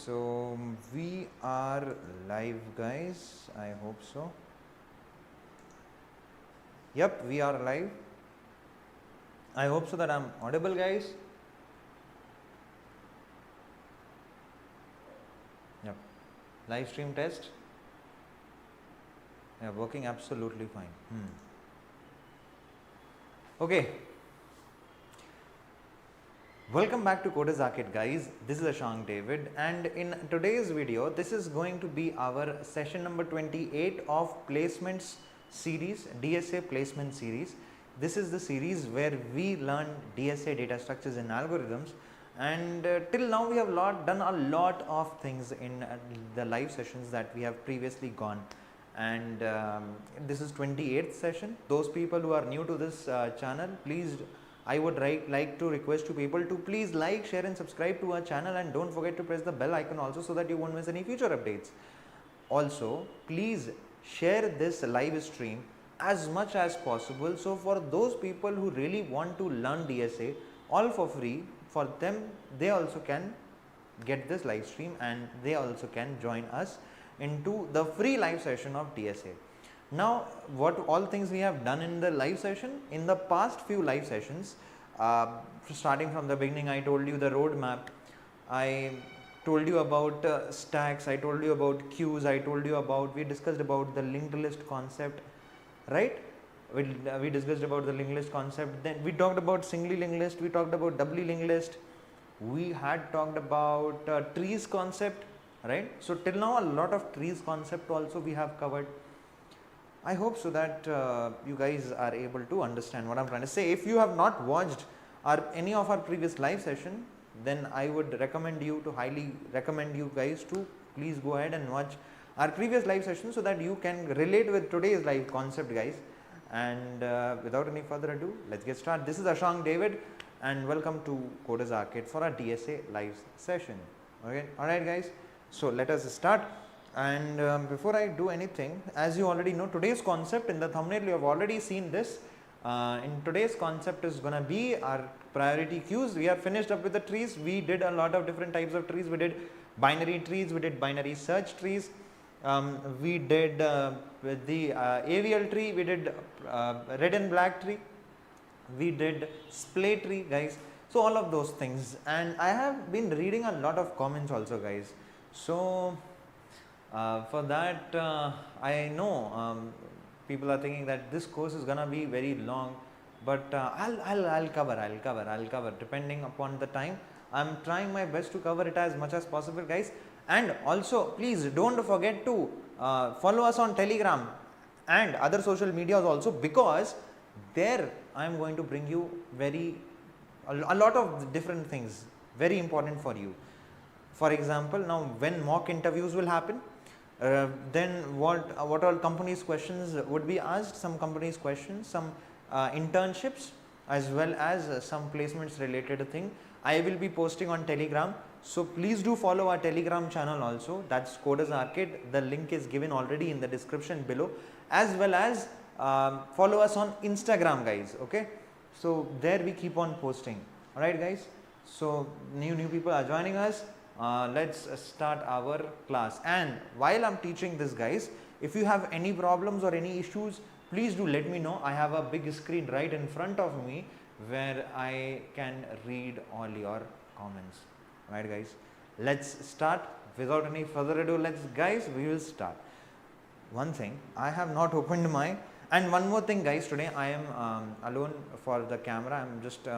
So we are live, guys. I hope so. Yep, we are live. I hope so that I'm audible, guys. Yep. Live stream test. Yeah, working absolutely fine. Okay. Welcome back to Coders Arcade, guys. This is Ashank David, and in today's video, this is going to be our session number 28 of placements series, DSA placement series. This is the series where we learn DSA, data structures and algorithms, and till now we have done a lot of things in the live sessions that we have previously gone, and this is 28th session. Those people who are new to this channel, please, I would like to request to people to please like, share and subscribe to our channel, and don't forget to press the bell icon also so that you won't miss any future updates. Also, please share this live stream as much as possible. So for those people who really want to learn DSA all for free, for them, they also can get this live stream and they also can join us into the free live session of DSA. Now, what all things we have done in the live session, in the past few live sessions, starting from the beginning, I told you the roadmap, I told you about stacks, I told you about queues, we discussed about the linked list concept, right? We discussed about the linked list concept, then we talked about singly linked list, we talked about doubly linked list, we had talked about trees concept, right? So till now a lot of trees concept also we have covered. I hope so that you guys are able to understand what I'm trying to say. If you have not watched any of our previous live session, then I would highly recommend you guys to please go ahead and watch our previous live session so that you can relate with today's live concept, guys. And without any further ado, let's get started. This is Ashank David and welcome to Coders Arcade for our DSA live session. Okay, alright guys, so let us start. And before I do anything, as you already know, today's concept in the thumbnail, you have already seen this. In today's concept is going to be our priority queues. We are finished up with the trees. We did a lot of different types of trees. We did binary trees, we did binary search trees, we did with the AVL tree, we did red and black tree, we did splay tree, guys. So all of those things, and I have been reading a lot of comments also, guys. So for that, I know people are thinking that this course is gonna be very long, but I'll cover depending upon the time. I'm trying my best to cover it as much as possible, guys. And also, please don't forget to follow us on Telegram and other social medias also, because there I am going to bring you a lot of different things very important for you. For example, now when mock interviews will happen, then what all companies questions would be asked, some companies questions, some internships, as well as some placements related thing, I will be posting on Telegram. So please do follow our Telegram channel also, that's Coders Arcade. The link is given already in the description below, as well as follow us on Instagram, guys. Okay, so there we keep on posting. Alright guys, so new people are joining us. Let's start our class, and while I'm teaching this, guys, if you have any problems or any issues, please do let me know. I have a big screen right in front of me where I can read all your comments. Right guys, let's start without any further ado. We will start. One thing, I have not opened my, and one more thing, guys, today I am alone for the camera. I'm just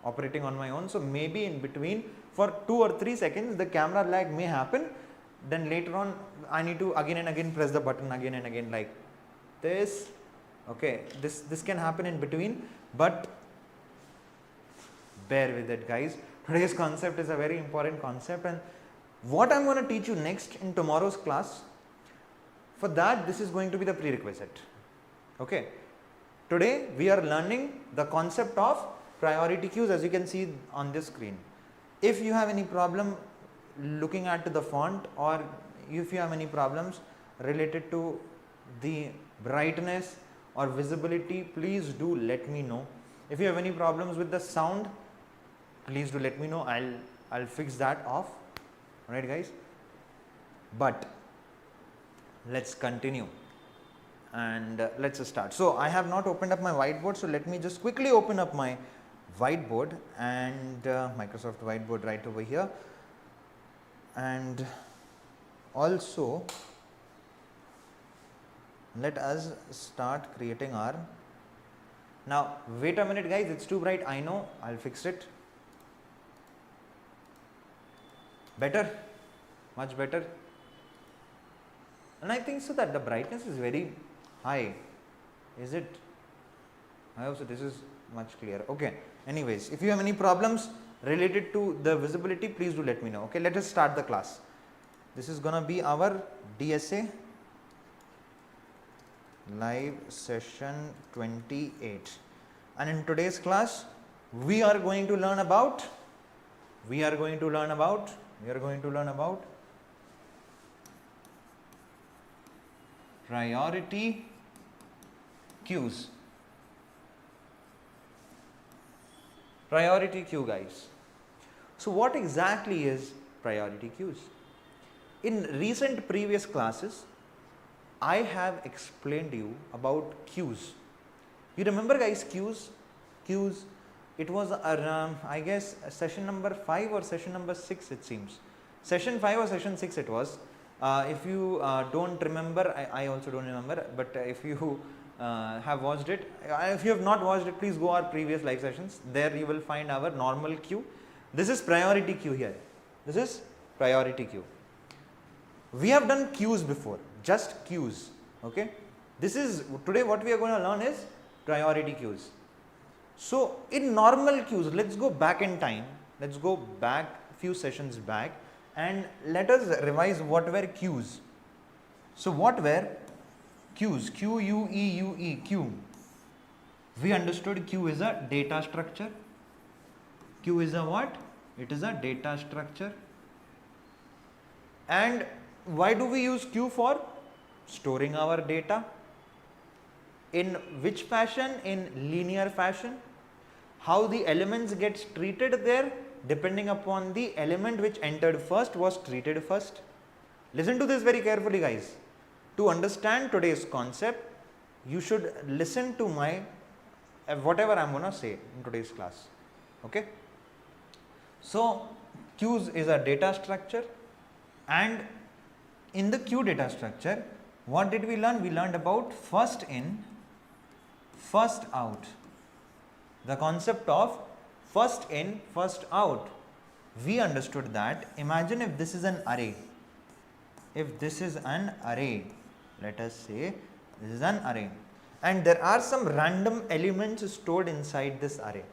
operating on my own, so maybe in between for 2 or 3 seconds the camera lag may happen, then later on I need to again and again press the button again and again like this. Okay, this can happen in between, but bear with it, guys. Today's concept is a very important concept, and what I'm going to teach you next in tomorrow's class, for that this is going to be the prerequisite. Okay, today we are learning the concept of priority queues, as you can see on this screen. If you have any problem looking at the font, or if you have any problems related to the brightness or visibility, please do let me know. If you have any problems with the sound, please do let me know. I'll fix that off. Alright guys, but let's continue and let's start. So I have not opened up my whiteboard, so let me just quickly open up my whiteboard and Microsoft Whiteboard right over here, and also let us start creating our. Now wait a minute guys, it's too bright, I know, I'll fix it. Better, much better. And I think so that the brightness is very high, is it? I hope so this is much clearer. Okay, anyways, if you have any problems related to the visibility, please do let me know. Okay, let us start the class. This is gonna be our DSA live session 28, and in today's class we are going to learn about priority queues. Priority queue guys. So what exactly is priority queues? In recent previous classes I have explained you about queues. You remember guys, queues, it was around, I guess, session number 5 or session number 6 it seems. Session 5 or session 6 it was. If you don't remember, I also don't remember, but if you have watched it, if you have not watched it, please go our previous live sessions. There you will find our normal queue. This is priority queue here. This is priority queue. We have done queues before, just queues. Okay. This is today what we are going to learn is priority queues. So in normal queues, let's go back in time. Let's go back few sessions back and let us revise what were queues. So what were queues? Q-U-E-U-E, queue. We understood queue is a data structure. Queue is a what? It is a data structure. And why do we use queue for? Storing our data. In which fashion? In linear fashion. How the elements gets treated there, depending upon the element which entered first was treated first. Listen to this very carefully guys. To understand today's concept, you should listen to my whatever I am going to say in today's class. Okay. So queues is a data structure, and in the queue data structure, what did we learn? We learned about first in, first out. The concept of first in, first out. We understood that. Imagine if this is an array. If this is an array, let us say this is an array, and there are some random elements stored inside this array.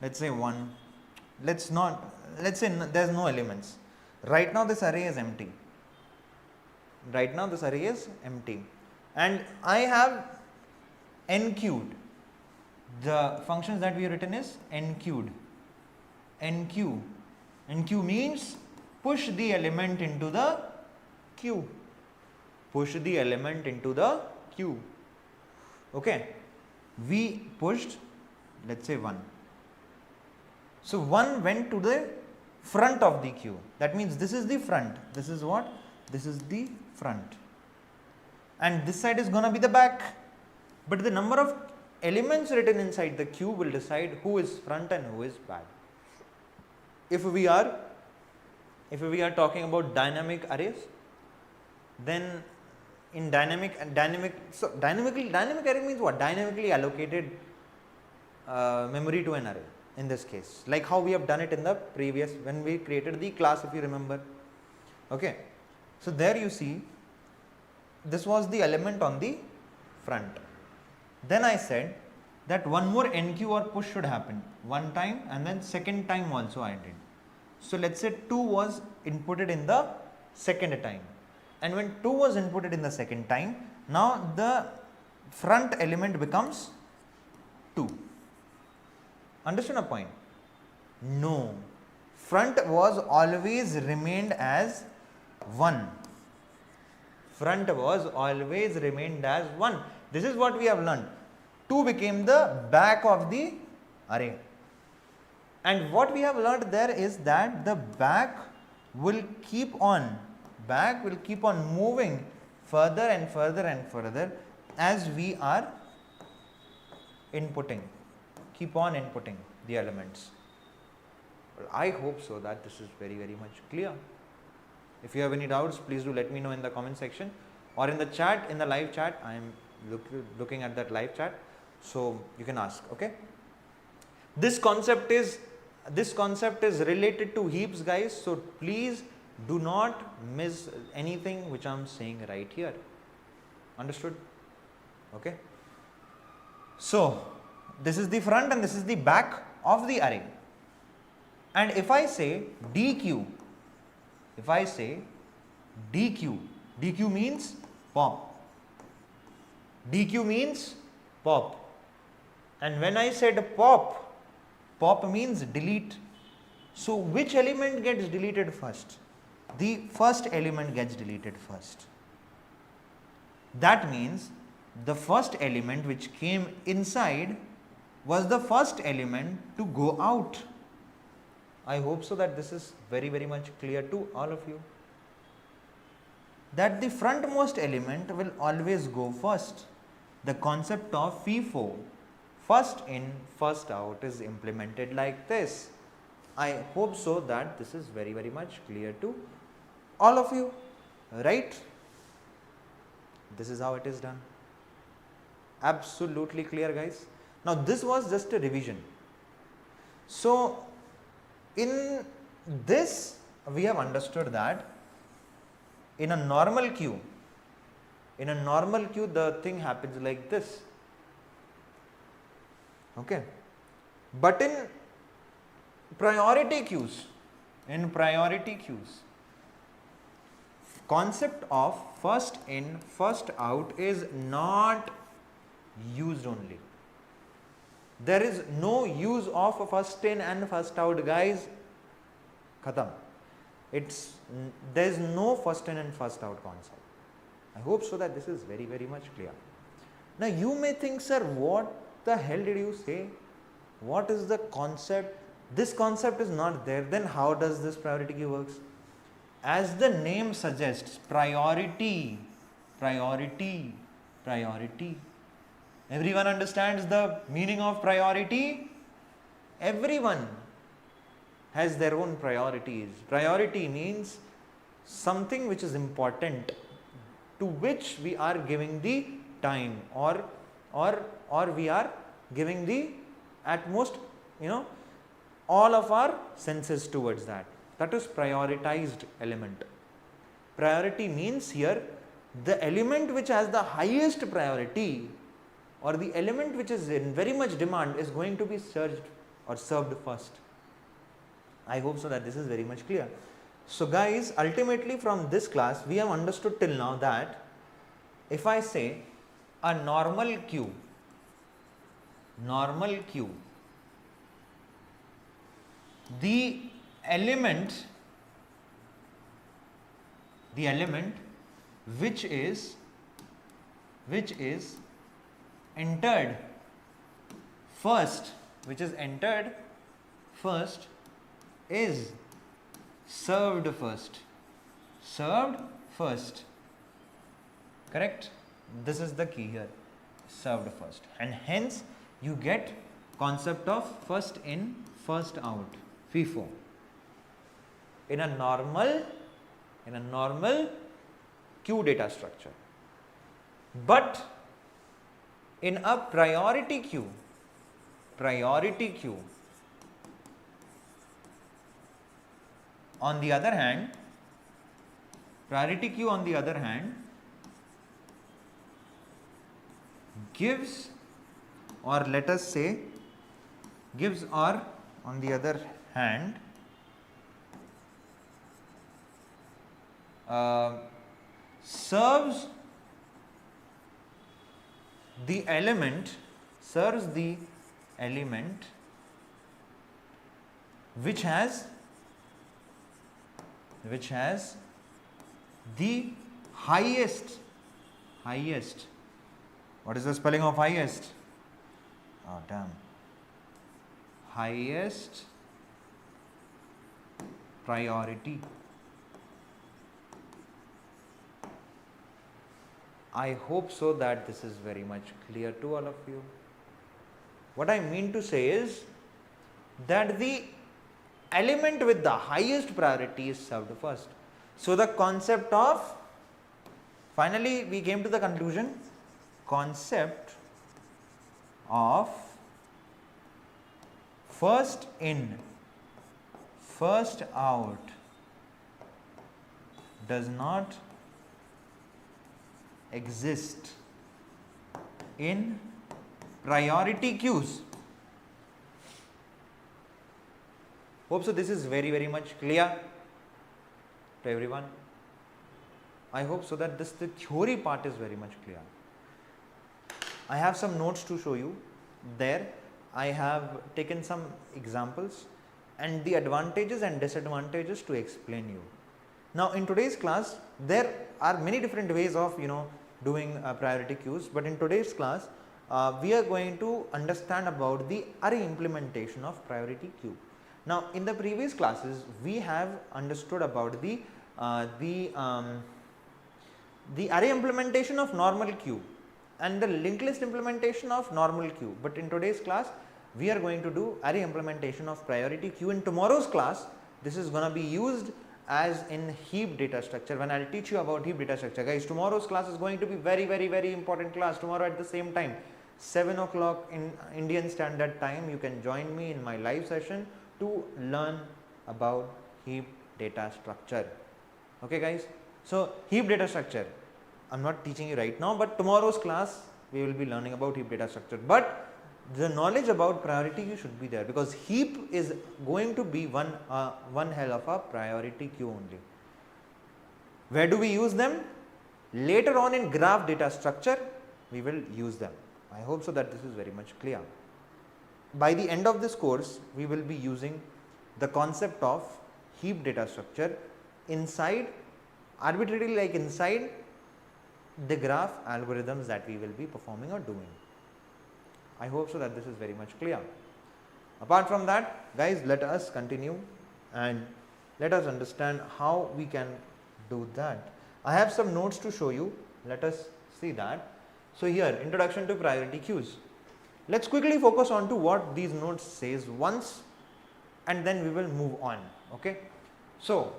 Let's say 1. Let's say there is no elements. Right now this array is empty. And I have n-queued. The functions that we have written is n-queued. N-queue means push the element into the queue. Okay. We pushed, let's say 1. So 1 went to the front of the queue. That means this is the front. This is what? This is the front. And this side is going to be the back. But the number of elements written inside the queue will decide who is front and who is back. If we are talking about dynamic arrays, then in dynamic array means what? Dynamically allocated memory to an array in this case, like how we have done it in the previous when we created the class, if you remember. Okay. So there you see this was the element on the front. Then I said that one more enqueue or push should happen one time, and then second time also I did. So let's say 2 was inputted in the second time, and when 2 was inputted in the second time, now the front element becomes 2. Understand a point? No, front was always remained as 1. Front was always remained as 1. This is what we have learned. 2 became the back of the array. And what we have learned there is that the back will keep on moving further and further and further as we are keep on inputting the elements. Well, I hope so that this is very much clear. If you have any doubts, please do let me know in the comment section or in the chat, in the live chat. I am looking at that live chat, so you can ask. Okay. This concept is related to heaps, guys. So please do not miss anything which I am saying right here. Understood? Okay. So this is the front and this is the back of the array. And if I say DQ, DQ means pop. DQ means pop. And when I said pop, pop means delete. So which element gets deleted first? The first element gets deleted first. That means the first element which came inside was the first element to go out. I hope so that this is very much clear to all of you. That the frontmost element will always go first. The concept of FIFO, first in, first out, is implemented like this. I hope so that this is very much clear to all of you, right? This is how it is done. Absolutely clear, guys. Now this was just a revision. So in this we have understood that in a normal queue the thing happens like this. Okay. But in priority queues, concept of first in, first out is not used only. There is no use of first in and first out, guys. Khatam. There is no first in and first out concept. I hope so that this is very much clear. Now you may think, sir, what the hell did you say? What is the concept? This concept is not there. Then how does this priority queue works? As the name suggests, priority. Everyone understands the meaning of priority? Everyone has their own priorities. Priority means something which is important, to which we are giving the time or we are giving the at most, all of our senses towards that. That is prioritized element. Priority means here the element which has the highest priority or the element which is in very much demand is going to be served first. I hope so that this is very much clear. So guys, ultimately from this class we have understood till now that if I say a normal queue, the element which is entered first is served first. Correct? This is the key here, served first, and hence you get concept of first in, first out, FIFO. In a normal queue data structure. But in a priority queue, on the other hand, gives, or let us say gives, or on the other hand serves the element which has the highest, what is the spelling of highest? Oh damn. Highest priority. I hope so that this is very much clear to all of you. What I mean to say is that the element with the highest priority is served first. So the concept of, finally we came to the conclusion, concept of first in, first out does not exist in priority queues. Hope so this is very much clear to everyone. I hope so that the theory part is very much clear. I have some notes to show you there. I have taken some examples and the advantages and disadvantages to explain you. Now in today's class there are many different ways of doing priority queues, but in today's class we are going to understand about the array implementation of priority queue. Now in the previous classes we have understood about the array implementation of normal queue and the linked list implementation of normal queue, but in today's class we are going to do array implementation of priority queue. In tomorrow's class this is going to be used as in heap data structure. When I will teach you about heap data structure, guys, tomorrow's class is going to be very important class. Tomorrow at the same time, 7 o'clock in Indian Standard Time, you can join me in my live session to learn about heap data structure. Okay guys, so heap data structure I am not teaching you right now, but tomorrow's class we will be learning about heap data structure, but the knowledge about priority queue should be there, because heap is going to be one hell of a priority queue only. Where do we use them? Later on in graph data structure we will use them. I hope so that this is very much clear. By the end of this course we will be using the concept of heap data structure inside, arbitrarily like inside the graph algorithms that we will be performing or doing. I hope so that this is very much clear. Apart from that, guys, let us continue and let us understand how we can do that. I have some notes to show you. Let us see that. So here, introduction to priority queues. Let's quickly focus on to what these notes says once and then we will move on. Okay. So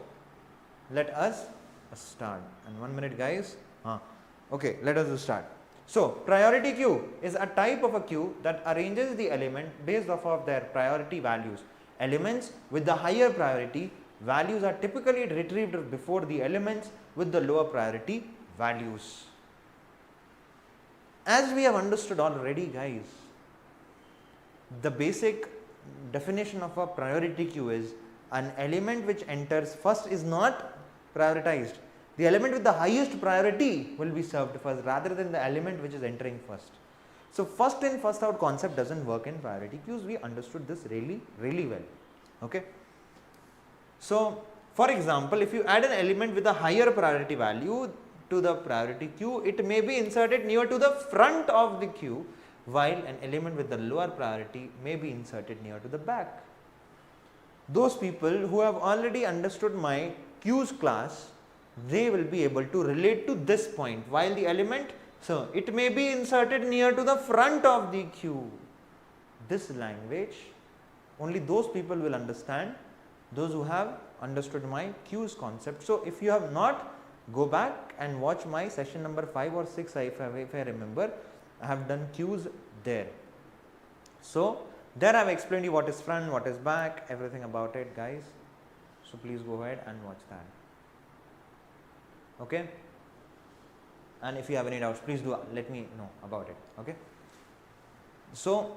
let us start. And 1 minute, guys. Okay, let us start. So priority queue is a type of a queue that arranges the element based off of their priority values. Elements with the higher priority values are typically retrieved before the elements with the lower priority values. As we have understood already, guys, the basic definition of a priority queue is an element which enters first is not prioritized. The element with the highest priority will be served first rather than the element which is entering first. So first in first out concept doesn't work in priority queues. We understood this really well. Okay. So for example, if you add an element with a higher priority value to the priority queue, it may be inserted near to the front of the queue, while an element with the lower priority may be inserted near to the back. Those people who have already understood my queues class, they will be able to relate to this point. While the element, so it may be inserted near to the front of the queue. This language only those people will understand, those who have understood my queues concept. So if you have not, go back and watch my session number 5 or 6 if I remember. I have done queues there. So there I have explained you what is front, what is back, everything about it, guys. So please go ahead and watch that. Okay, and if you have any doubts, please do let me know about it. Okay, so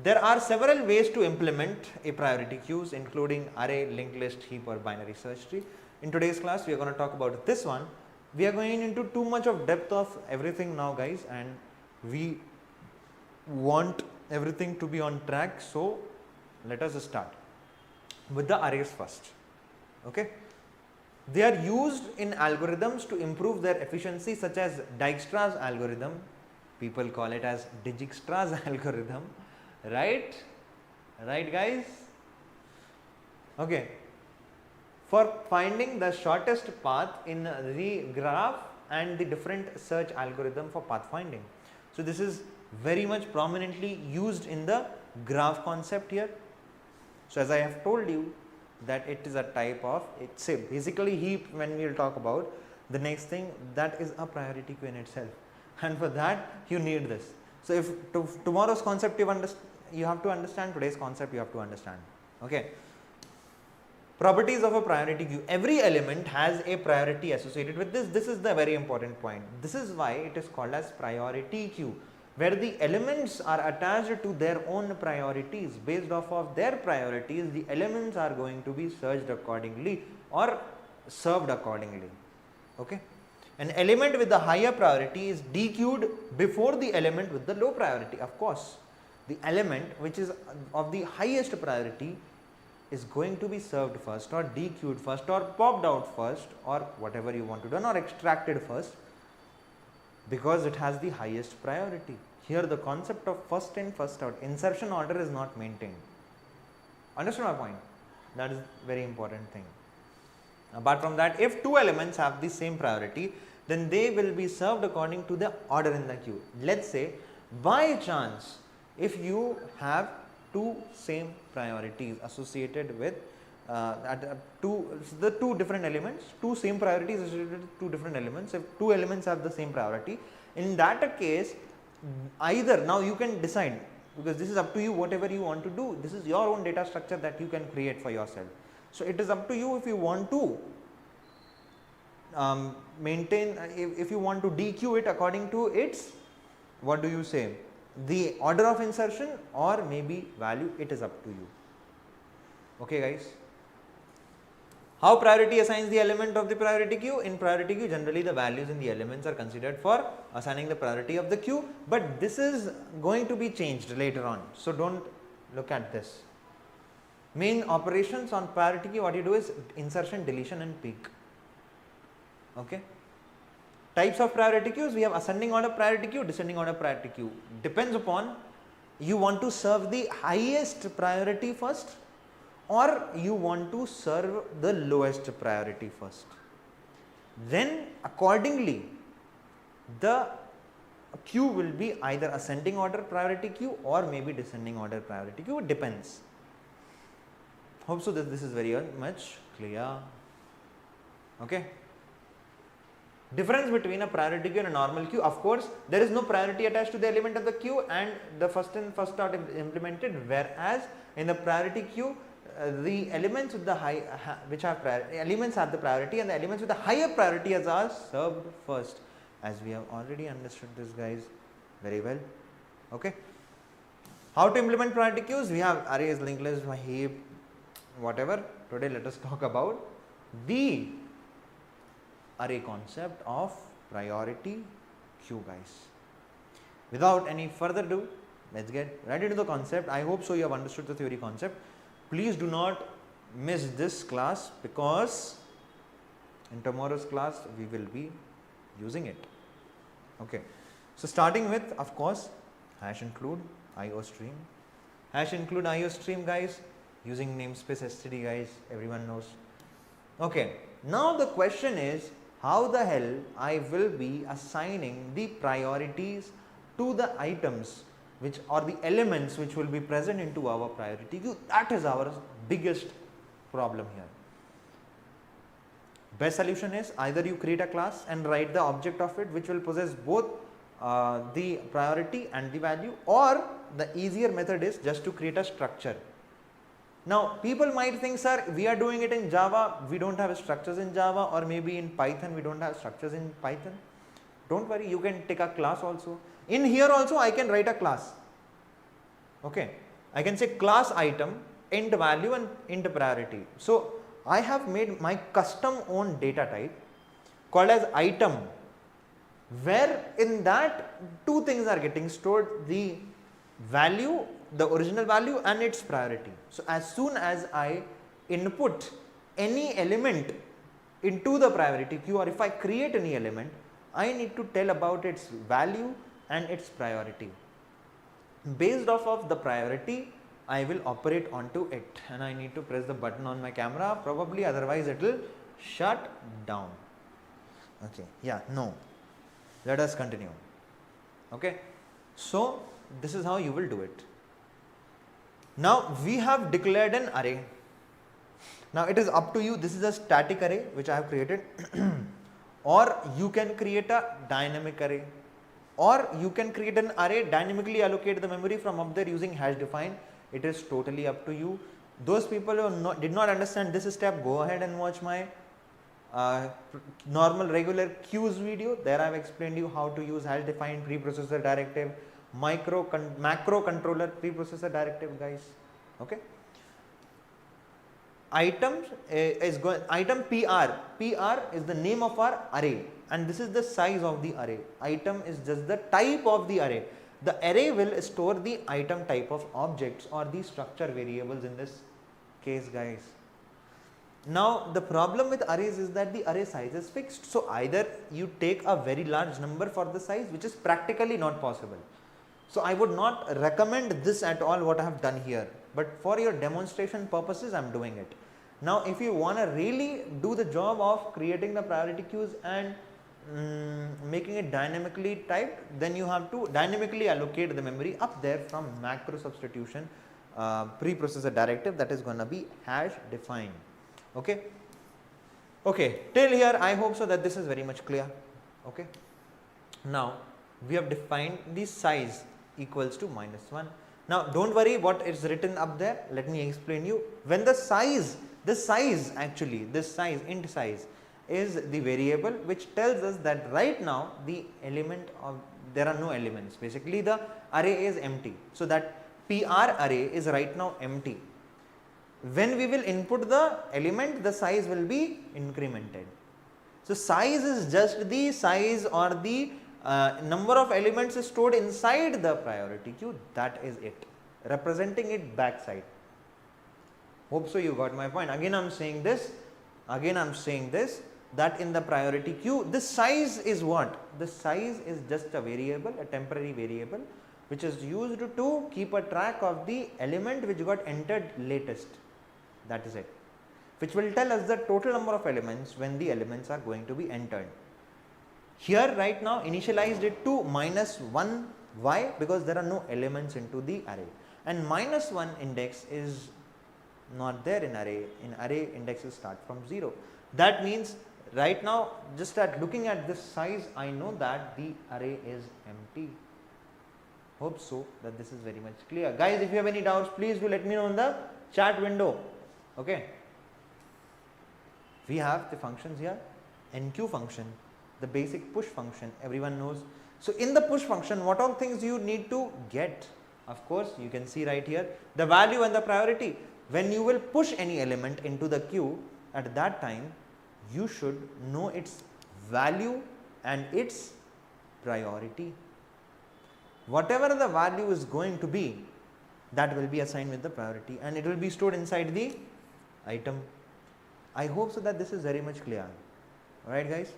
there are several ways to implement a priority queues, including array, linked list, heap or binary search tree. In today's class we are going to talk about this one. We are going into too much of depth of everything now, guys, and we want everything to be on track. So let us start with the arrays first. Okay. They are used in algorithms to improve their efficiency, such as Dijkstra's algorithm. People call it as Dijkstra's algorithm, right? Right, guys? Okay. For finding the shortest path in the graph and the different search algorithm for pathfinding. So this is very much prominently used in the graph concept here. So as I have told you that it is a type of, say basically heap, when we will talk about the next thing, that is a priority queue in itself, and for that you need this. So if tomorrow's concept you have to understand, today's concept you have to understand. Okay. Properties of a priority queue. Every element has a priority associated with this. This is the very important point. This is why it is called as priority queue, where the elements are attached to their own priorities. Based off of their priorities, the elements are going to be searched accordingly or served accordingly. Okay. An element with the higher priority is dequeued before the element with the low priority. Of course, the element which is of the highest priority is going to be served first, or dequeued first, or popped out first, or whatever you want to do, or extracted first, because it has the highest priority. Here the concept of first in, first out, insertion order is not maintained. Understand my point? That is very important thing. Apart from that, if two elements have the same priority, then they will be served according to the order in the queue. Let's say by chance, if you have two same priorities associated with the two different elements, two same priorities associated with two different elements. If two elements have the same priority, in that case, either, now you can decide, because this is up to you, whatever you want to do. This is your own data structure that you can create for yourself. So it is up to you if you want to maintain, if you want to dequeue it according to its, what do you say, the order of insertion or maybe value. It is up to you. Okay guys. How priority assigns the element of the priority queue? In priority queue, generally the values in the elements are considered for assigning the priority of the queue, but this is going to be changed later on. So don't look at this. Main operations on priority queue, what you do is insertion, deletion and peak. Okay. Types of priority queues, we have ascending order priority queue, descending order priority queue. Depends upon you want to serve the highest priority first or you want to serve the lowest priority first. Then accordingly the queue will be either ascending order priority queue or maybe descending order priority queue. It depends. Hope so that this is very much clear. Okay. Difference between a priority queue and a normal queue. Of course, there is no priority attached to the element of the queue and the first in first out implemented, whereas in the priority queue the elements with the high which have elements have the priority and the elements with the higher priority are served first, as we have already understood this guys very well. Okay. How to implement priority queues? We have arrays, linked list, heap, whatever. Today let us talk about the array concept of priority queue guys. Without any further ado, let's get right into the concept. I hope so you have understood the theory concept. Please do not miss this class because in tomorrow's class we will be using it. Okay. So starting with, of course, hash include IO stream. Hash include IO stream guys, using namespace std guys, everyone knows. Okay. Now the question is, how the hell I will be assigning the priorities to the items which are the elements which will be present into our priority queue? That is our biggest problem here. Best solution is either you create a class and write the object of it which will possess both the priority and the value, or the easier method is just to create a structure. Now people might think, sir, we are doing it in Java, we don't have structures in Java, or maybe in Python we don't have structures in Python. Don't worry, you can take a class also. In here also I can write a class. Okay, I can say class item, int value and int priority. So I have made my custom own data type called as item, where in that two things are getting stored, the value, the original value and its priority. So as soon as I input any element into the priority queue, or if I create any element, I need to tell about its value and its priority. Based off of the priority, I will operate onto it, and I need to press the button on my camera probably, otherwise it will shut down. Okay, yeah, no. Let us continue. Okay, so this is how you will do it. Now we have declared an array. Now it is up to you. This is a static array which I have created, or you can create a dynamic array, or you can create an array, dynamically allocate the memory from up there using hash define. It is totally up to you. Those people who did not understand this step, go ahead and watch my normal regular queues video. There I have explained you how to use hash defined preprocessor directive, macro controller preprocessor directive, guys. Okay. Item item PR is the name of our array, and this is the size of the array. Item is just the type of the array. The array will store the item type of objects or the structure variables in this case, guys. Now the problem with arrays is that the array size is fixed. So either you take a very large number for the size, which is practically not possible. So I would not recommend this at all, what I have done here, but for your demonstration purposes I am doing it. Now if you want to really do the job of creating the priority queues and making it dynamically typed, then you have to dynamically allocate the memory up there from macro substitution preprocessor directive, that is going to be hash defined. Okay. Okay, till here I hope so that this is very much clear. Okay. Now we have defined the size equals to -1. Now don't worry what is written up there, let me explain you. When the size, this size actually, this size, int size is the variable which tells us that right now the element of, there are no elements, basically the array is empty. So that PR array is right now empty. When we will input the element, the size will be incremented. So size is just the size or the number of elements stored inside the priority queue, that is it, representing it backside. Hope so you got my point. Again I am saying this, that in the priority queue, this size is what? The size is just a variable, a temporary variable which is used to keep a track of the element which got entered latest, that is it, which will tell us the total number of elements when the elements are going to be entered. Here right now initialized it to -1, why? Because there are no elements into the array, and -1 index is not there in array indexes start from 0. That means right now just at looking at this size I know that the array is empty. Hope so that this is very much clear. Guys, if you have any doubts, please do let me know in the chat window. Okay. We have the functions here, enqueue function, the basic push function, everyone knows. So in the push function, what all things you need to get? Of course, you can see right here the value and the priority. When you will push any element into the queue, at that time you should know its value and its priority. Whatever the value is going to be, that will be assigned with the priority and it will be stored inside the item. I hope so that this is very much clear. Alright guys,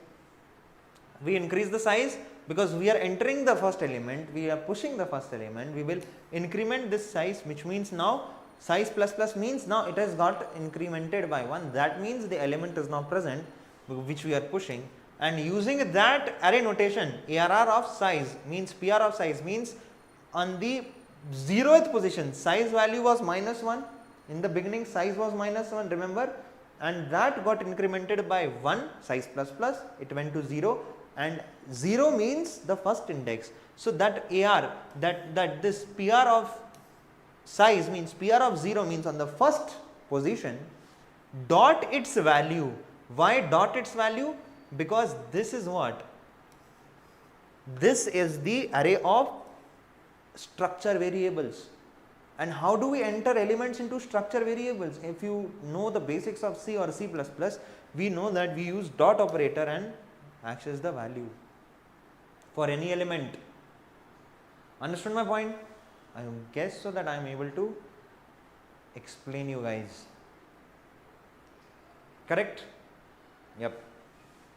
we increase the size because we are entering the first element, we are pushing the first element, we will increment this size, which means now size plus means now it has got incremented by 1, that means the element is now present which we are pushing, and using that array notation, ARR of size means PR of size means on the 0th position size value was -1, in the beginning size was -1, remember, and that got incremented by 1, size plus, it went to 0, and 0 means the first index. So that AR, that this PR of size means PR of 0 means on the first position dot its value. Why dot its value? Because this is what? This is the array of structure variables. And how do we enter elements into structure variables? If you know the basics of C or C++, we know that we use dot operator and access the value for any element. Understood my point? I guess so that I am able to explain you guys. Correct? Yep.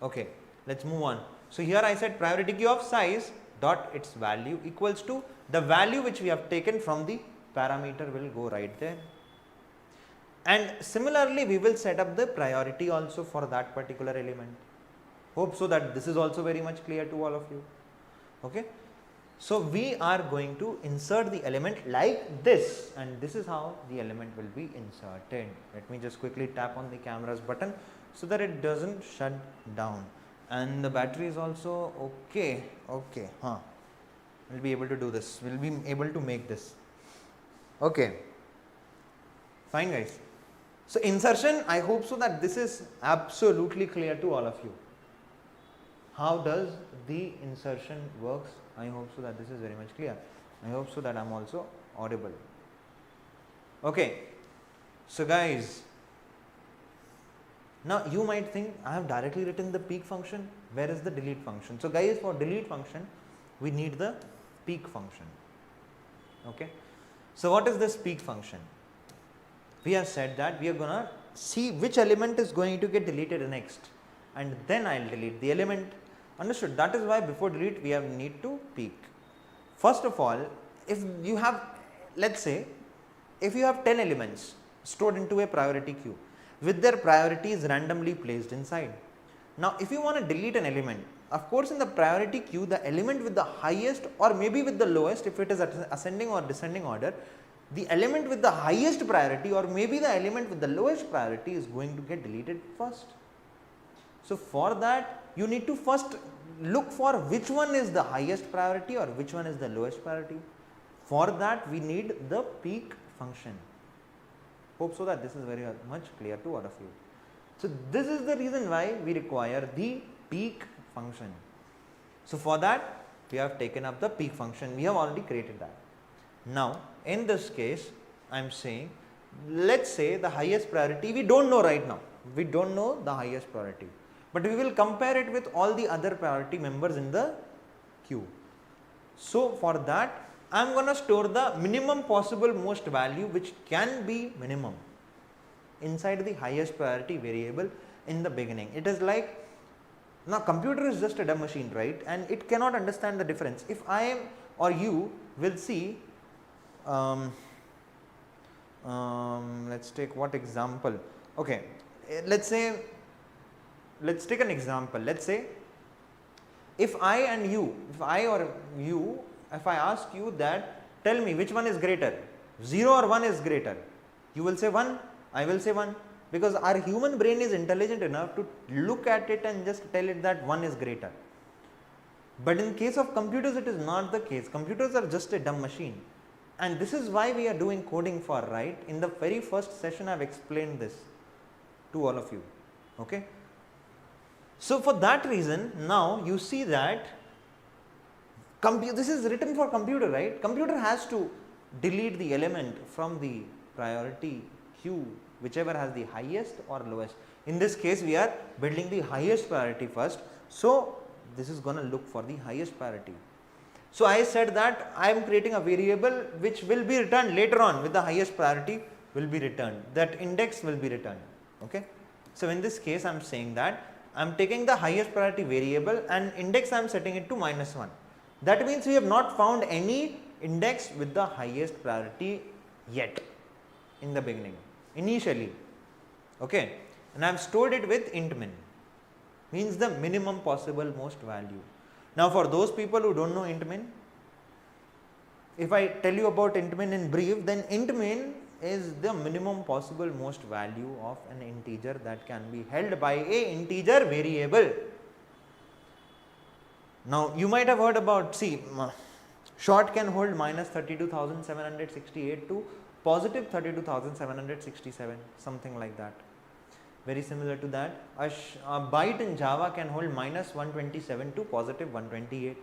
Okay, let's move on. So here I said priority queue of size dot its value equals to the value which we have taken from the parameter will go right there. And similarly we will set up the priority also for that particular element. Hope so that this is also very much clear to all of you. Okay. So we are going to insert the element like this, and this is how the element will be inserted. Let me just quickly tap on the camera's button so that it doesn't shut down. And the battery is also okay. Okay, we'll be able to do this. We'll be able to make this. Okay, fine guys. So insertion, I hope so that this is absolutely clear to all of you. How does the insertion works? I hope so that this is very much clear. I hope so that I'm also audible. Okay, so guys, now you might think I have directly written the peek function. Where is the delete function? So guys, for delete function, we need the peek function. Okay, so what is this peek function? We have said that we are gonna see which element is going to get deleted next, and then I'll delete the element. Understood? That is why before delete we have need to peek. First of all, if you have, let's say, if you have 10 elements stored into a priority queue with their priorities randomly placed inside. Now, if you want to delete an element, of course, in the priority queue, the element with the highest or maybe with the lowest, if it is ascending or descending order, the element with the highest priority or maybe the element with the lowest priority is going to get deleted first. So, for that you need to first look for which one is the highest priority or which one is the lowest priority. For that we need the peek function. Hope so that this is very much clear to all of you. So, this is the reason why we require the peek function. So, for that we have taken up the peek function, we have already created that. Now, in this case I am saying, let's say the highest priority we do not know right now, we do not know the highest priority, but we will compare it with all the other priority members in the queue. So, for that I am going to store the minimum possible most value which can be minimum inside the highest priority variable in the beginning. It is like, now computer is just a dumb machine, right, and it cannot understand the difference. If I am or you will see, let's take what example? Okay, let's say, let's take an example. Let's say if I and you, if I or you, if I ask you that tell me which one is greater, 0 or 1 is greater, you will say 1, I will say 1, because our human brain is intelligent enough to look at it and just tell it that 1 is greater. But in case of computers it is not the case. Computers are just a dumb machine, and this is why we are doing coding for, right? In the very first session I have explained this to all of you. Okay. So, for that reason now you see that this is written for computer, right? Computer has to delete the element from the priority queue whichever has the highest or lowest. In this case we are building the highest priority first. So, this is going to look for the highest priority. So, I said that I am creating a variable which will be returned later on with the highest priority will be returned, that index will be returned. Okay. So, in this case I am saying that I am taking the highest priority variable and index I am setting it to -1. That means we have not found any index with the highest priority yet in the beginning, initially. Okay. And I have stored it with int min, means the minimum possible most value. Now, for those people who do not know int min, if I tell you about int min in brief, then int min is the minimum possible most value of an integer that can be held by a integer variable. Now, you might have heard about, see, short can hold -32,768 to positive 32,767, something like that. Very similar to that, a byte in Java can hold -127 to positive 128.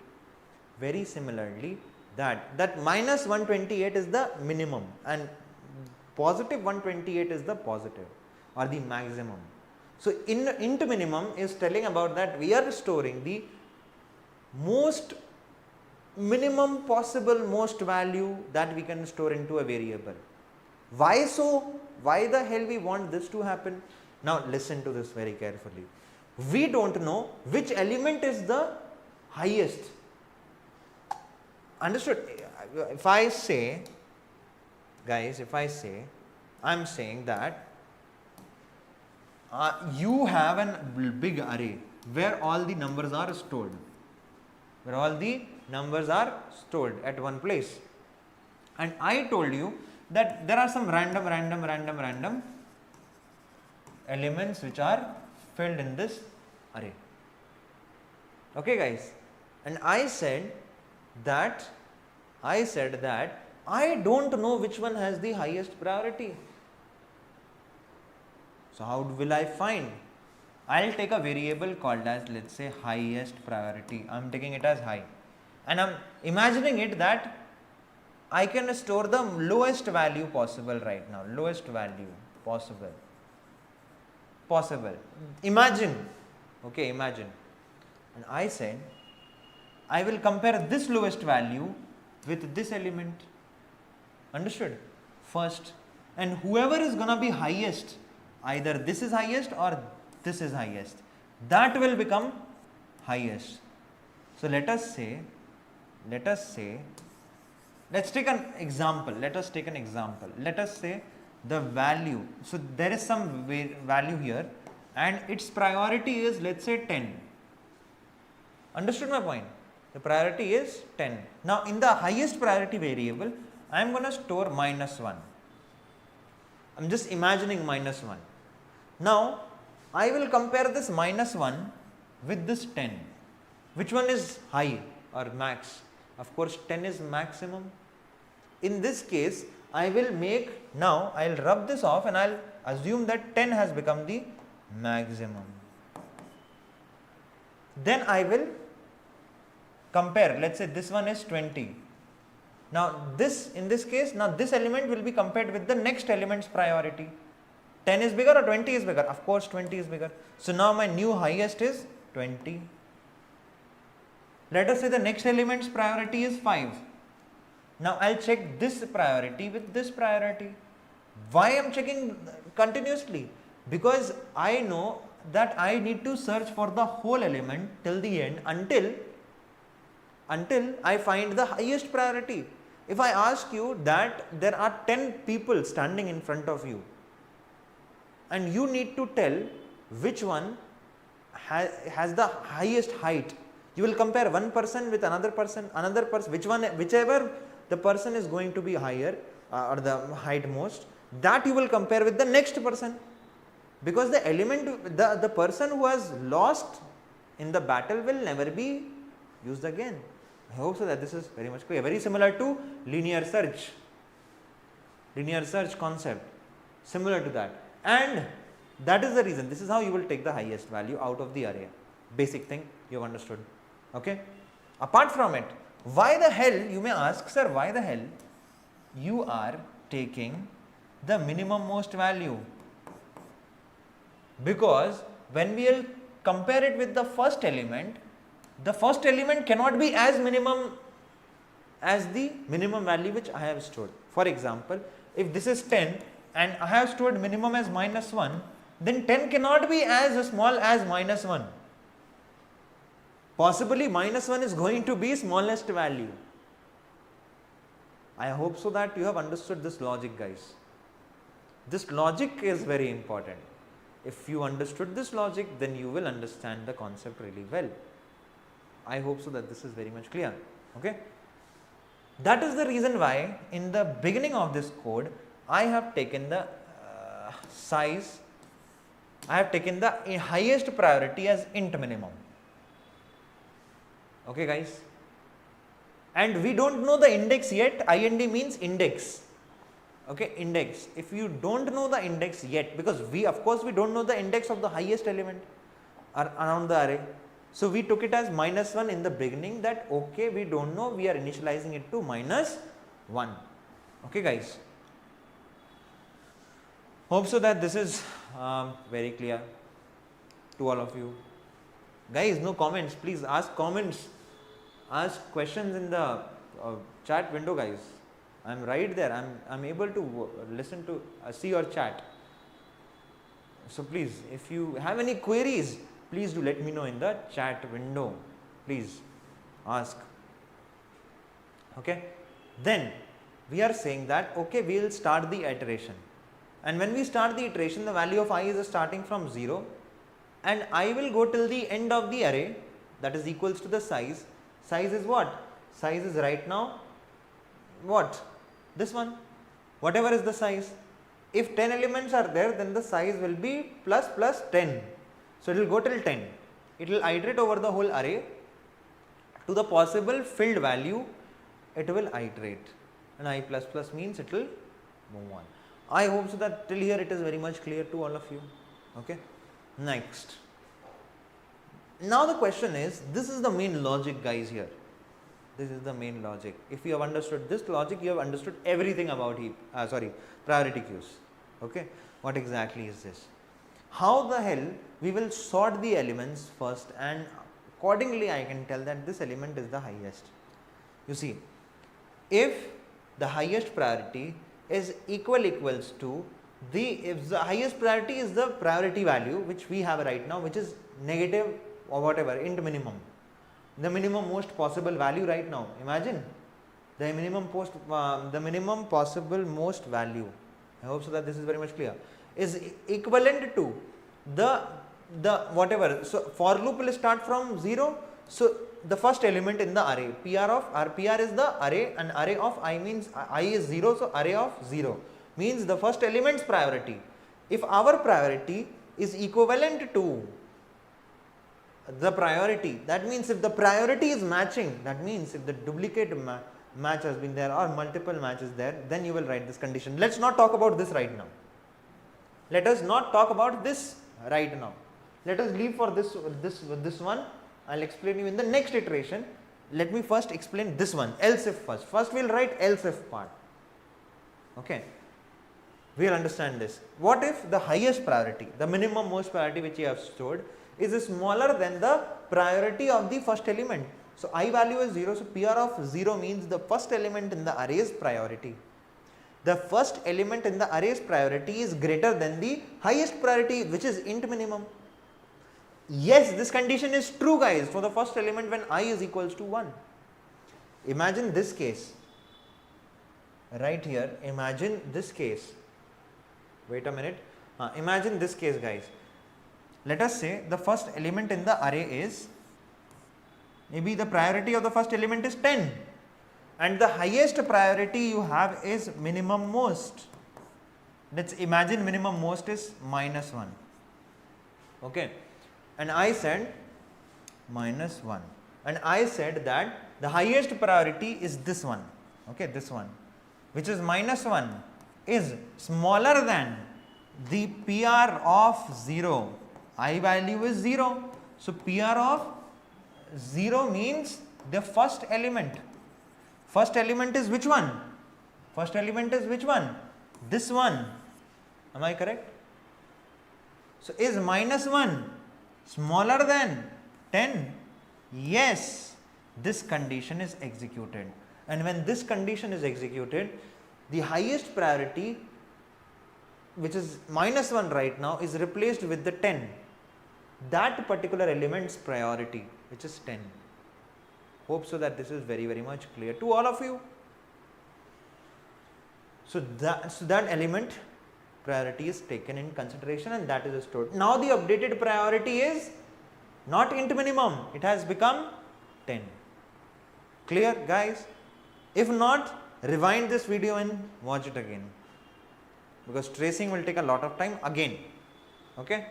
Very similarly, that -128 is the minimum and positive 128 is the positive or the maximum. So, int minimum is telling about that we are storing the most minimum possible most value that we can store into a variable. Why so? Why the hell we want this to happen? Now, listen to this very carefully. We do not know which element is the highest. Understood? If I say, guys, if I say, I am saying that you have a big array, where all the numbers are stored, where all the numbers are stored at one place. And I told you that there are some random elements which are filled in this array. Okay guys, and I said that I don't know which one has the highest priority. So how will I find? I'll take a variable called as, let's say, highest priority. I'm taking it as high, and I'm imagining it that I can store the lowest value possible right now, lowest value possible. Imagine, okay, imagine. And I said, I will compare this lowest value with this element. Understood? First, and whoever is gonna be highest, either this is highest or this is highest, that will become highest. So let us say, let's take an example. Let us say the value. So there is some value here, and its priority is, let's say, 10. Understood my point? The priority is 10. Now in the highest priority variable, I am going to store -1. I am just imagining -1. Now I will compare this -1 with this 10. Which one is high or max? Of course 10 is maximum. In this case, I will rub this off and I'll assume that 10 has become the maximum. Then I will compare, let's say this one is 20. Now in this case, this element will be compared with the next element's priority. 10 is bigger or 20 is bigger? Of course 20 is bigger. So now my new highest is 20. Let us say the next element's priority is 5. Now I'll check this priority with this priority. Why I am checking continuously? Because I know that I need to search for the whole element till the end until I find the highest priority. If I ask you that there are 10 people standing in front of you, and you need to tell which one has the highest height, you will compare one person with another person, whichever the person is going to be higher or the height most, that you will compare with the next person, because the element, the person who has lost in the battle will never be used again. I hope so that this is very much clear, very similar to linear search concept, similar to that. And that is the reason, this is how you will take the highest value out of the array. Basic thing you have understood. Okay. Apart from it, why the hell, you may ask, sir, why the hell you are taking the minimum most value? Because when we will compare it with the first element cannot be as minimum as the minimum value which I have stored. For example, if this is 10 and I have stored minimum as -1, then 10 cannot be as small as -1. Possibly -1 is going to be smallest value. I hope so that you have understood this logic, guys. This logic is very important. If you understood this logic, then you will understand the concept really well. I hope so that this is very much clear. Okay. That is the reason why in the beginning of this code, I have taken the size, I have taken the highest priority as int minimum. Okay guys, and we don't know the index yet. IND means index. Okay, index. If you don't know the index yet, because of course we don't know the index of the highest element around the array. So we took it as -1 in the beginning, that okay, we don't know, we are initializing it to -1. Okay guys. Hope so that this is very clear to all of you. Guys, no comments, please ask comments, ask questions in the chat window, guys. I am right there, I am able to listen to, see your chat. So please, if you have any queries, please do let me know in the chat window, please ask. Okay, then we are saying that okay, we will start the iteration, and when we start the iteration, the value of I is starting from 0, and I will go till the end of the array, that is equals to the size. Size is what? Size is right now what? This one, whatever is the size. If 10 elements are there, then the size will be plus 10. So it will go till 10. It will iterate over the whole array to the possible filled value. It will iterate, and I plus plus means it will move on. I hope so that till here it is very much clear to all of you. Okay. Next. Now the question is, this is the main logic, guys, here. This is the main logic. If you have understood this logic, you have understood everything about priority queues. Okay. What exactly is this? How the hell we will sort the elements first, and accordingly I can tell that this element is the highest. You see, if the highest priority is equals to if the highest priority is the priority value which we have right now, which is negative or whatever, int minimum, the minimum most possible value right now. Imagine the minimum possible most value. I hope so that this is very much clear. Is equivalent to the whatever. So for loop will start from 0. So the first element in the array, PR is the array, and array of I means I is 0. So array of 0 means the first element's priority. If our priority is equivalent to the priority, that means if the priority is matching, that means if the duplicate match has been there or multiple matches there, then you will write this condition. Let's not talk about this right now. Let us not talk about this right now. Let us leave for this one. I will explain you in the next iteration. Let me first explain this one, else if first. First we will write else if part. Okay. We will understand this. What if the highest priority, the minimum most priority which you have stored, is smaller than the priority of the first element? So I value is 0. So PR of 0 means the first element in the array's priority. The first element in the array's priority is greater than the highest priority, which is int minimum. Yes, this condition is true, guys, for the first element when I is equals to 1. Imagine this case. Right here, imagine this case. Wait a minute. Imagine this case, guys. Let us say the first element in the array is, maybe the priority of the first element is 10, and the highest priority you have is minimum most. Let's imagine minimum most is -1. Okay. And I said -1, and I said that the highest priority is this one. Okay, this one, which is -1, is smaller than the PR of 0. I value is 0. So PR of 0 means the first element. First element is which one? First element is which one? This one. Am I correct? So is -1 smaller than 10? Yes. This condition is executed. And when this condition is executed, the highest priority, which is -1 right now, is replaced with the 10. That particular element's priority, which is 10. Hope so that this is very, very much clear to all of you. So that element priority is taken in consideration, and that is stored. Now the updated priority is not int minimum, it has become 10. Clear, guys? If not, rewind this video and watch it again, because tracing will take a lot of time again. Okay.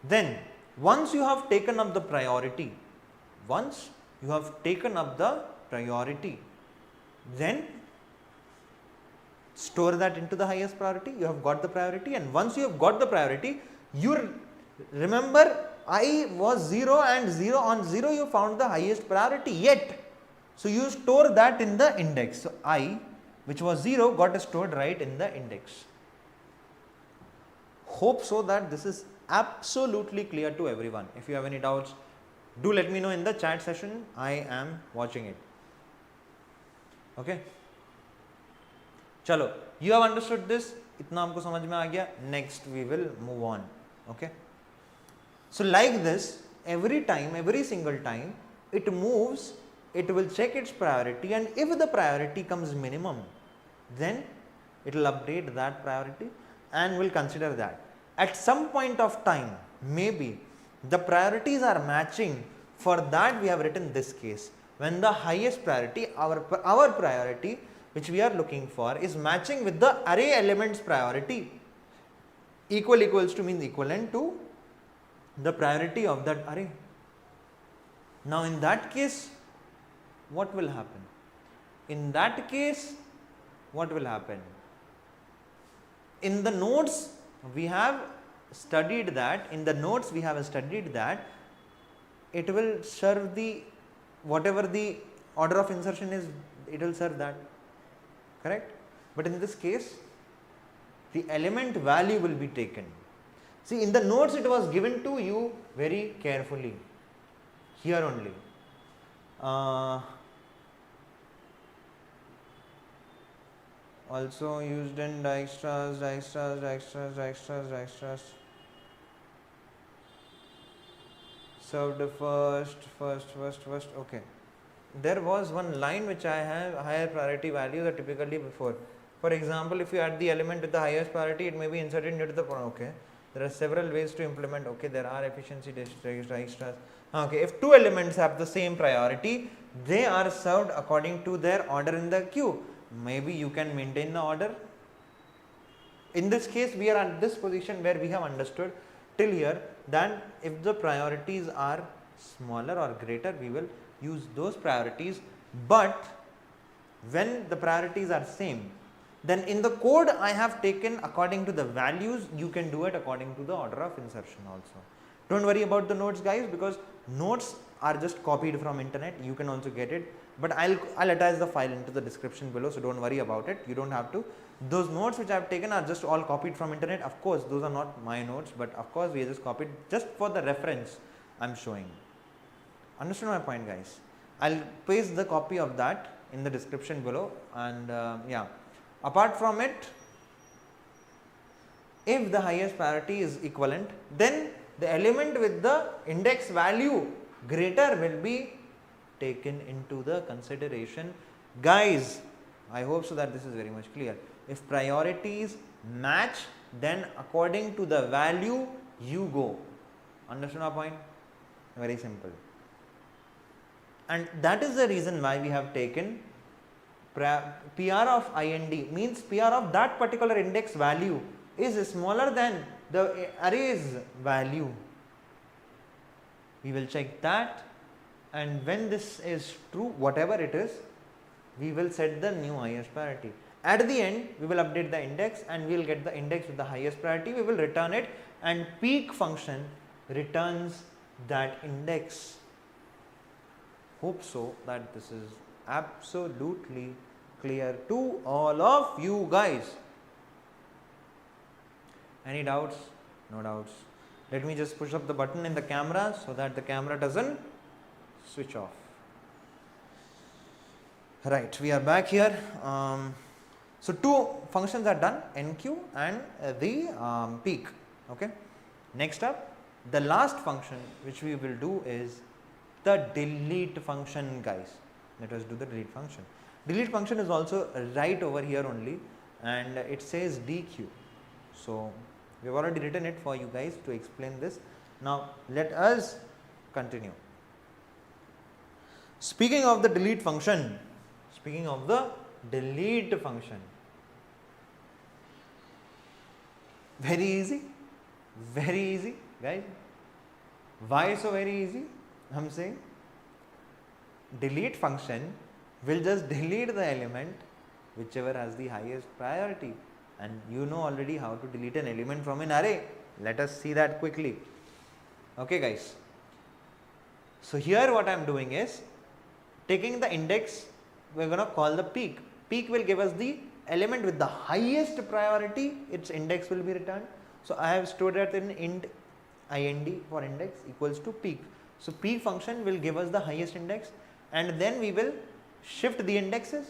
Then once you have taken up the priority, then store that into the highest priority. You have got the priority, and once you have got the priority, you remember I was 0 and 0 on 0 you found the highest priority yet. So you store that in the index. So I, which was 0, got stored right in the index. Hope so that this is absolutely clear to everyone. If you have any doubts, do let me know in the chat session. I am watching it. Okay. Chalo, you have understood this. Itna humko samajh mein aa gaya. Next we will move on. Okay. So like this, every time, every single time it moves, it will check its priority, and if the priority comes minimum, then it will update that priority and will consider that. At some point of time, maybe the priorities are matching. For that we have written this case. When the highest priority, our priority which we are looking for is matching with the array elements priority. Equals to means equivalent to the priority of that array. Now in that case, what will happen? In that case, what will happen? In the notes we have studied that, it will serve the, whatever the order of insertion is, it will serve that, correct? But in this case, the element value will be taken. See, in the notes it was given to you very carefully, here only. Also used in Dijkstra's. Served first, okay. There was one line which I have, higher priority values are typically before. For example, if you add the element with the highest priority, it may be inserted into the, okay. There are several ways to implement, okay, there are efficiency Dijkstra's. Okay, if two elements have the same priority, they are served according to their order in the queue. Maybe you can maintain the order. In this case, we are at this position where we have understood till here that if the priorities are smaller or greater, we will use those priorities. But when the priorities are same, then in the code I have taken according to the values, you can do it according to the order of insertion also. Don't worry about the notes, guys, because notes are just copied from internet. You can also get it, but I'll attach the file into the description below, so don't worry about it. You don't have to. Those notes which I have taken are just all copied from internet. Of course, those are not my notes, but of course we just copied just for the reference I'm showing. Understand my point, guys? I'll paste the copy of that in the description below, and yeah. Apart from it, if the highest priority is equivalent, then the element with the index value greater will be taken into the consideration. Guys, I hope so that this is very much clear. If priorities match, then according to the value you go. Understand our point? Very simple. And that is the reason why we have taken PR of IND, means PR of that particular index value is smaller than the array's value. We will check that, and when this is true, whatever it is, we will set the new highest priority. At the end, we will update the index and we will get the index with the highest priority. We will return it, and peek function returns that index. Hope so that this is absolutely clear to all of you guys. Any doubts? No doubts. Let me just push up the button in the camera so that the camera doesn't switch off. Right, we are back here. So two functions are done, enqueue and the peek. Okay. Next up, the last function which we will do is the delete function, guys. Let us do the delete function. Delete function is also right over here only, and it says dequeue. So we have already written it for you guys to explain this. Now let us continue. Speaking of the delete function, very easy, guys. Why so very easy? I'm saying delete function will just delete the element whichever has the highest priority, and you know already how to delete an element from an array. Let us see that quickly. Okay, guys. So here what I am doing is taking the index, we are going to call the peek. Peek will give us the element with the highest priority, its index will be returned. So I have stored that in int ind for index equals to peek. So peek function will give us the highest index, and then we will shift the indexes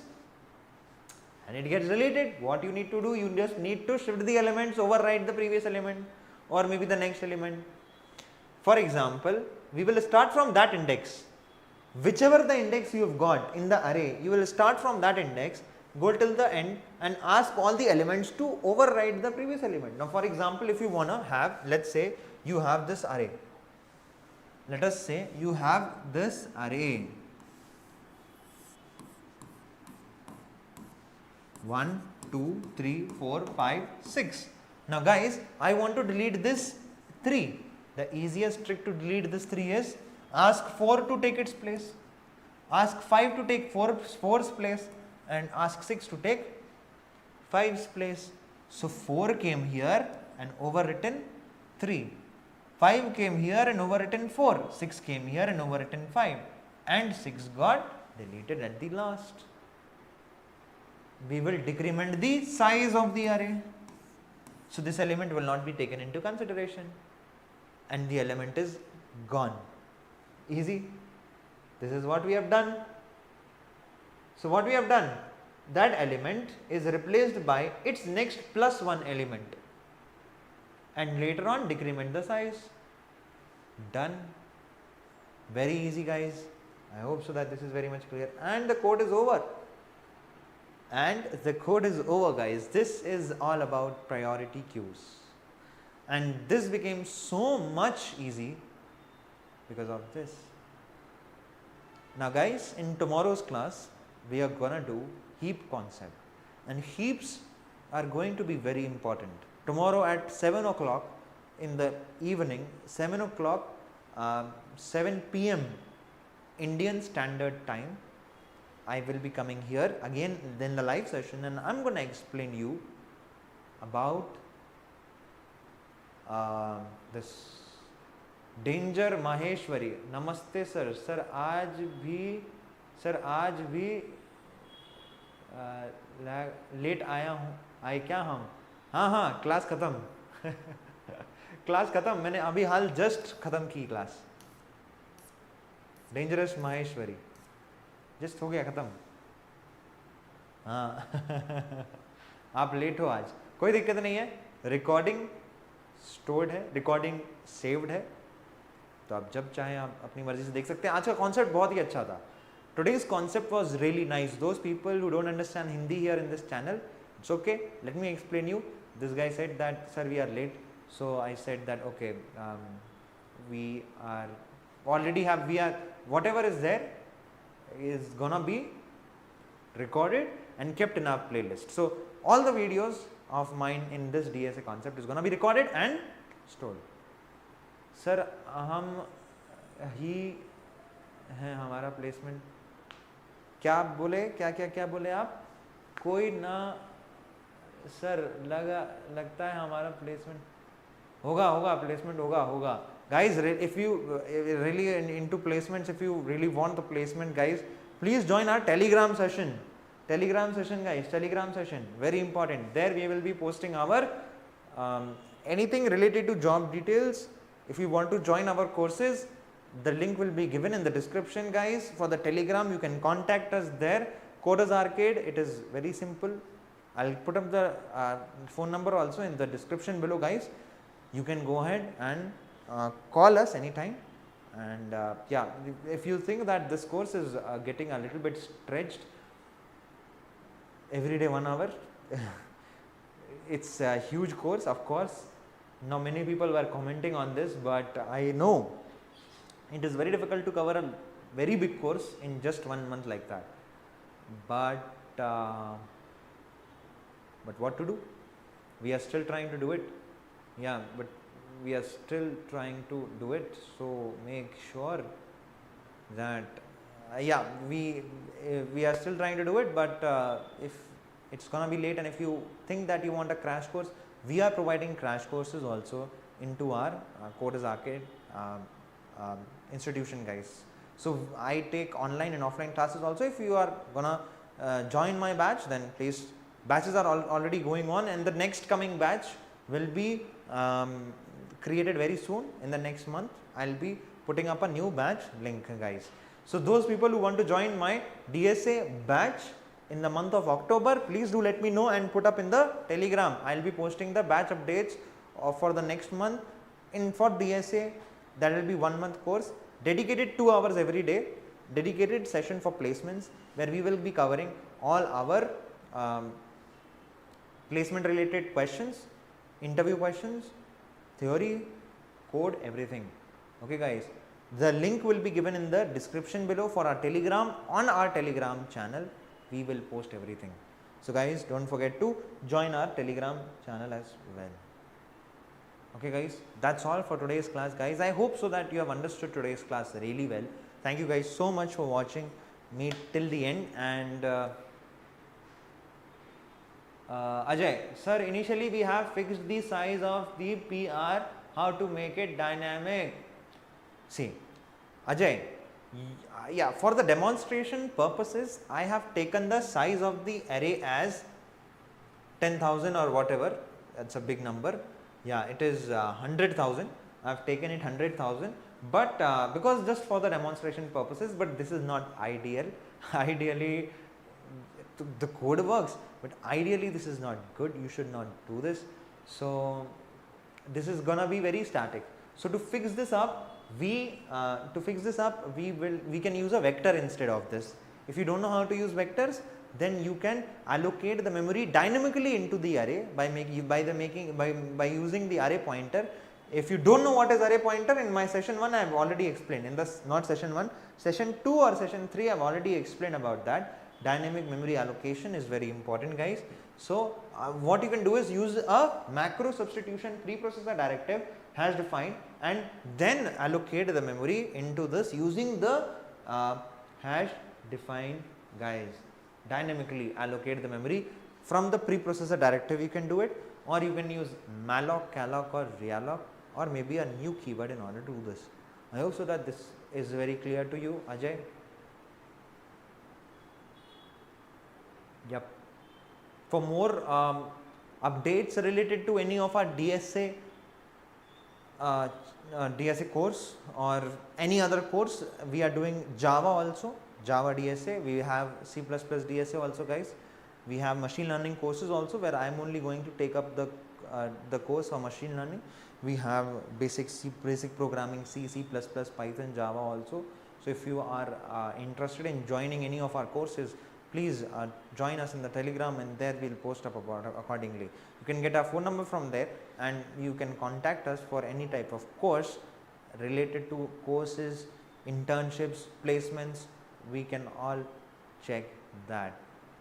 and it gets deleted. What you need to do, you just need to shift the elements, overwrite the previous element or maybe the next element. For example, we will start from that index. Whichever the index you have got in the array, you will start from that index go till the end and ask all the elements to override the previous element. Now for example, if you want to have, let's say you have this array, let us say you have this array 1, 2, 3, 4, 5, 6. Now guys, I want to delete this 3. The easiest trick to delete this 3 is ask 4 to take its place, ask 5 to take 4's place, and ask 6 to take 5's place. So 4 came here and overwritten 3. 5 came here and overwritten 4. 6 came here and overwritten 5. And 6 got deleted at the last. We will decrement the size of the array. So this element will not be taken into consideration and the element is gone. Easy. This is what we have done. So what we have done, that element is replaced by its next plus 1 element and later on decrement the size. Done. Very easy guys. I hope so that this is very much clear and the code is over. And the code is over guys. This is all about priority queues and this became so much easy because of this. Now guys, in tomorrow's class we are gonna do heap concept and heaps are going to be very important. Tomorrow at 7 o'clock in the evening, 7 o'clock, 7 p.m. Indian Standard Time, I will be coming here again in the live session and I am going to explain you about this danger Maheshwari. Namaste sir. Sir आज भी late आया हूँ. आए क्या हम? हाँ class खत्म. Class खत्म. मैंने अभी हाल जस्ट खत्म की क्लास. डेंजरस माहेश्वरी जस्ट हो गया खत्म. हाँ आप लेट हो आज, कोई दिक्कत नहीं है. रिकॉर्डिंग स्टोर्ड है, रिकॉर्डिंग सेव्ड है, तो आप जब चाहें आप अपनी मर्जी से देख सकते हैं. आज का कॉन्सेप्ट बहुत ही अच्छा था. Today's concept was really nice. Those people who don't understand Hindi here in this channel, it's okay. Let me explain you. This guy said that, sir, we are late. So I said that, okay, we are whatever is there is gonna be recorded and kept in our playlist. So all the videos of mine in this DSA concept is gonna be recorded and stored. Sir, हम ही हैं हमारा placement. क्या आप बोले, क्या बोले आप? कोई ना सर, लगता है हमारा प्लेसमेंट होगा प्लेसमेंट होगा. Guys, if you really into placements, if you really want the placement, guys, please join our Telegram session. Guys, Telegram session, very important. There we will be posting our anything related to job details. If you want to join our courses, the link will be given in the description guys. For the Telegram, you can contact us there. Coders Arcade, it is very simple. I'll put up the phone number also in the description below guys. You can go ahead and call us anytime. And yeah, if you think that this course is getting a little bit stretched, every day 1 hour, it's a huge course of course. Now many people were commenting on this, but I know it is very difficult to cover a very big course in just 1 month like that. But what to do? We are still trying to do it. Yeah, but we are still trying to do it. So make sure that yeah, we are still trying to do it. But if it's gonna be late, and if you think that you want a crash course, we are providing crash courses also into our Coders Arcade institution guys. So I take online and offline classes also. If you are gonna join my batch, then please, batches are already going on, and the next coming batch will be created very soon. In the next month I'll be putting up a new batch link guys. So those people who want to join my DSA batch in the month of October, please do let me know and put up in the Telegram. I'll be posting the batch updates for the next month. For DSA, that will be 1 month course, dedicated 2 hours every day, dedicated session for placements, where we will be covering all our placement related questions, interview questions, theory, code, everything. Okay guys, the link will be given in the description below for our Telegram. On our Telegram channel we will post everything. So guys, don't forget to join our Telegram channel as well. Okay guys, that's all for today's class guys. I hope so that you have understood today's class really well. Thank you guys so much for watching me till the end. And Ajay, sir, initially we have fixed the size of the PR, how to make it dynamic? See, Ajay, yeah, for the demonstration purposes, I have taken the size of the array as 10,000 or whatever, that's a big number. Yeah, it is 100,000. I have taken it 100,000, but because just for the demonstration purposes, but this is not ideal. Ideally, the code works, but ideally this is not good. You should not do this. So this is gonna be very static. So to fix this up, we can use a vector instead of this. If you don't know how to use vectors, then you can allocate the memory dynamically into the array by using the array pointer. If you don't know what is array pointer, in my session 1 I have already explained. In this, not session 1, session 2 or session 3 I have already explained about that. Dynamic memory allocation is very important guys. So what you can do is use a macro substitution preprocessor directive has defined, and then allocate the memory into this using the hash define guys. Dynamically allocate the memory from the preprocessor directive. You can do it, or you can use malloc, calloc or realloc, or maybe a new keyword in order to do this. I hope so that this is very clear to you, Ajay. Yep. For more updates related to any of our DSA course or any other course, we are doing Java also, Java DSA, we have C++ DSA also guys. We have machine learning courses also, where I am only going to take up the course for machine learning. We have basic programming, C, Python, Java also. So if you are interested in joining any of our courses, please join us in the Telegram, and there we will post up about accordingly. You can get our phone number from there, and you can contact us for any type of course related to courses, internships, placements. We can all check that.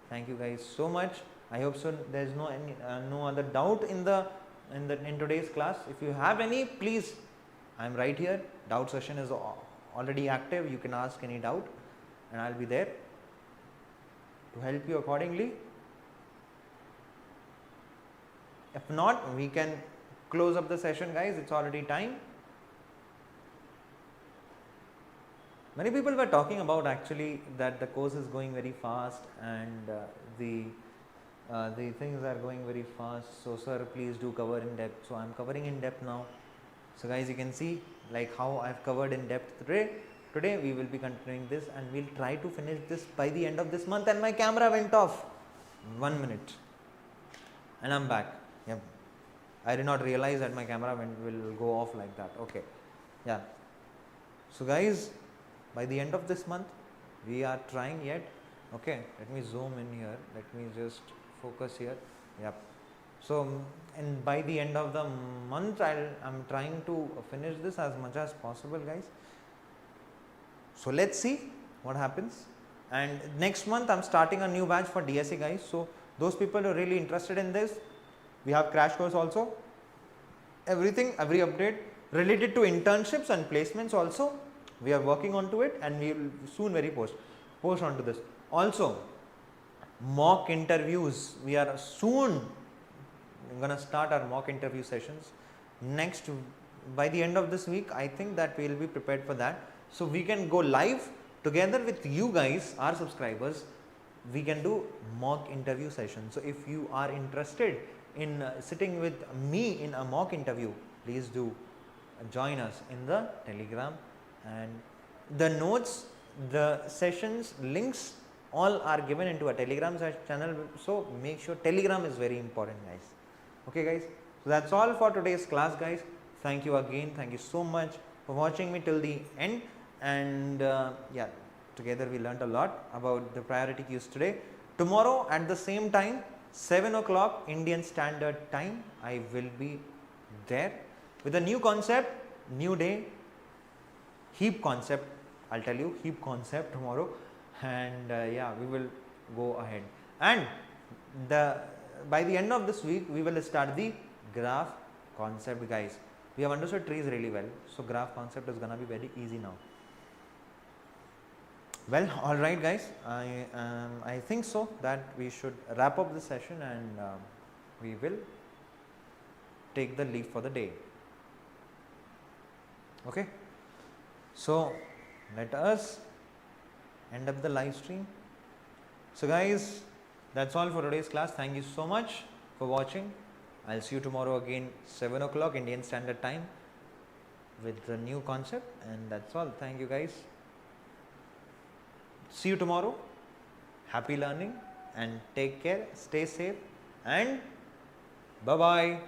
Thank you guys so much. I hope so there is no other doubt in today's class. If you have any, please, I am right here. Doubt session is already active. You can ask any doubt, and I will be there to help you accordingly. If not, we can close up the session guys. It's already time. Many people were talking about actually that the course is going very fast, and the things are going very fast. So sir, please do cover in depth. So I am covering in depth now. So guys, you can see like how I have covered in depth today. Today we will be continuing this, and we will try to finish this by the end of this month. And my camera went off 1 minute, and I am back. Yep. I did not realize that my camera will go off like that. Okay. Yeah. So guys, by the end of this month we are trying yet. Okay, let me zoom in here. Let me just focus here. Yep. So and by the end of the month I'm trying to finish this as much as possible guys. So let's see what happens. And next month I'm starting a new batch for DSA guys. So those people who are really interested in this, we have crash course also. Everything, every update related to internships and placements also, we are working onto it, and we will soon very post onto this. Also mock interviews, we are soon gonna start our mock interview sessions next by the end of this week. I think that we will be prepared for that. So we can go live together with you guys, our subscribers. We can do mock interview sessions. So if you are interested in sitting with me in a mock interview, please do join us in the Telegram, and the notes, the sessions links all are given into a Telegram channel. So make sure Telegram is very important guys. Okay guys, so that's all for today's class guys. Thank you again. Thank you so much for watching me till the end. And yeah, together we learned a lot about the priority queues today. Tomorrow at the same time, 7 o'clock Indian Standard Time, I will be there with a new concept, new day, heap concept. I'll tell you heap concept tomorrow, and yeah, we will go ahead. And by the end of this week, we will start the graph concept, guys. We have understood trees really well, so graph concept is gonna be very easy now. Well, all right, guys. I think so that we should wrap up this session, and we will take the leave for the day. Okay. So let us end up the live stream. So, guys, that's all for today's class. Thank you so much for watching. I'll see you tomorrow again, 7 o'clock Indian Standard Time, with the new concept, and that's all. Thank you, guys. See you tomorrow. Happy learning and take care. Stay safe and bye bye.